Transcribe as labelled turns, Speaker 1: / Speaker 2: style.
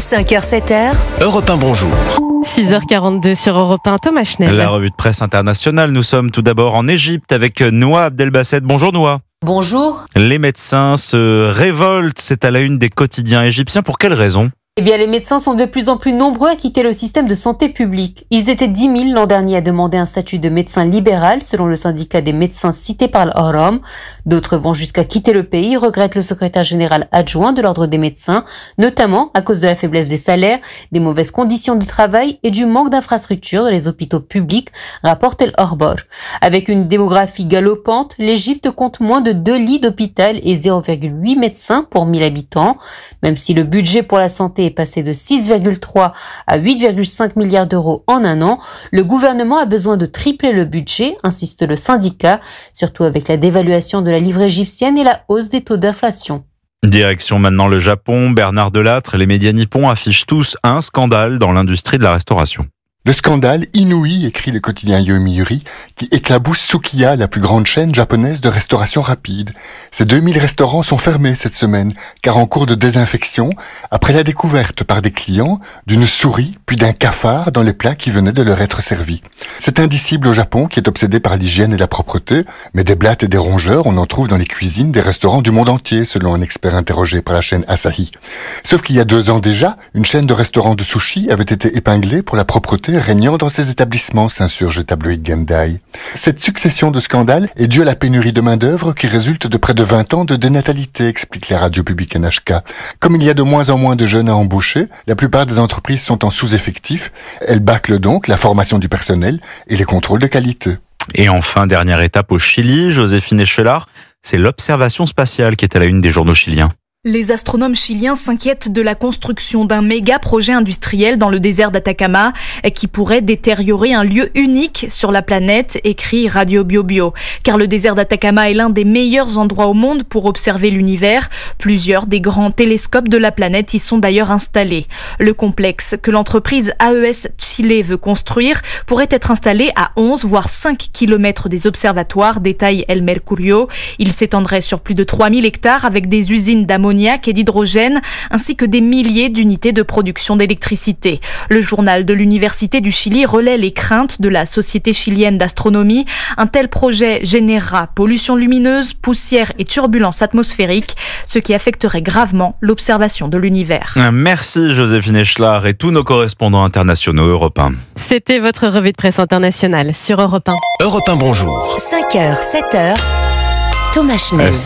Speaker 1: 5h, 7h.
Speaker 2: Europe 1, bonjour.
Speaker 3: 6h42 sur Europe 1, Thomas Schnell.
Speaker 4: La revue de presse internationale, nous sommes tout d'abord en Égypte avec Noa Abdelbasset. Bonjour Noa.
Speaker 5: Bonjour.
Speaker 4: Les médecins se révoltent, c'est à la une des quotidiens égyptiens. Pour quelle raison ?
Speaker 5: Eh bien, les médecins sont de plus en plus nombreux à quitter le système de santé publique. Ils étaient 10 000 l'an dernier à demander un statut de médecin libéral, selon le syndicat des médecins cité par l'Ahram. D'autres vont jusqu'à quitter le pays, regrette le secrétaire général adjoint de l'ordre des médecins, notamment à cause de la faiblesse des salaires, des mauvaises conditions de travail et du manque d'infrastructures dans les hôpitaux publics, rapporte El Akhbar. Avec une démographie galopante, l'Égypte compte moins de 2 lits d'hôpital et 0,8 médecins pour 1000 habitants. Même si le budget pour la santé est passé de 6,3 à 8,5 milliards d'euros en un an, le gouvernement a besoin de tripler le budget, insiste le syndicat, surtout avec la dévaluation de la livre égyptienne et la hausse des taux d'inflation.
Speaker 4: Direction maintenant le Japon, Bernard Delattre, les médias nippons affichent tous un scandale dans l'industrie de la restauration.
Speaker 6: Le scandale inouï, écrit le quotidien Yomiuri, qui éclabousse Sukiya, la plus grande chaîne japonaise de restauration rapide. Ces 2000 restaurants sont fermés cette semaine, car en cours de désinfection, après la découverte par des clients d'une souris puis d'un cafard dans les plats qui venaient de leur être servis. C'est indicible au Japon, qui est obsédé par l'hygiène et la propreté, mais des blattes et des rongeurs, on en trouve dans les cuisines des restaurants du monde entier, selon un expert interrogé par la chaîne Asahi. Sauf qu'il y a 2 ans déjà, une chaîne de restaurants de sushi avait été épinglée pour la propreté régnant dans ces établissements, s'insurge le tabloïd Gendai. Cette succession de scandales est due à la pénurie de main-d'œuvre qui résulte de près de 20 ans de dénatalité, explique la radio publique NHK. Comme il y a de moins en moins de jeunes à embaucher, la plupart des entreprises sont en sous-effectif. Elles bâclent donc la formation du personnel et les contrôles de qualité.
Speaker 4: Et enfin, dernière étape au Chili, Joséphine Echelard, c'est l'observation spatiale qui est à la une des journaux chiliens.
Speaker 7: Les astronomes chiliens s'inquiètent de la construction d'un méga projet industriel dans le désert d'Atacama qui pourrait détériorer un lieu unique sur la planète, écrit Radio Biobio. Car le désert d'Atacama est l'un des meilleurs endroits au monde pour observer l'univers. Plusieurs des grands télescopes de la planète y sont d'ailleurs installés. Le complexe que l'entreprise AES Chile veut construire pourrait être installé à 11 voire 5 km des observatoires, détaille El Mercurio. Il s'étendrait sur plus de 3000 hectares avec des usines d'ammoniac et d'hydrogène, ainsi que des milliers d'unités de production d'électricité. Le journal de l'Université du Chili relaie les craintes de la Société chilienne d'astronomie. Un tel projet générera pollution lumineuse, poussière et turbulences atmosphériques, ce qui affecterait gravement l'observation de l'univers.
Speaker 4: Merci Joséphine Echelard et tous nos correspondants internationaux Europe 1.
Speaker 3: C'était votre revue de presse internationale sur Europe 1.
Speaker 2: Europe 1, bonjour.
Speaker 1: 5h, 7h. Thomas Schnell.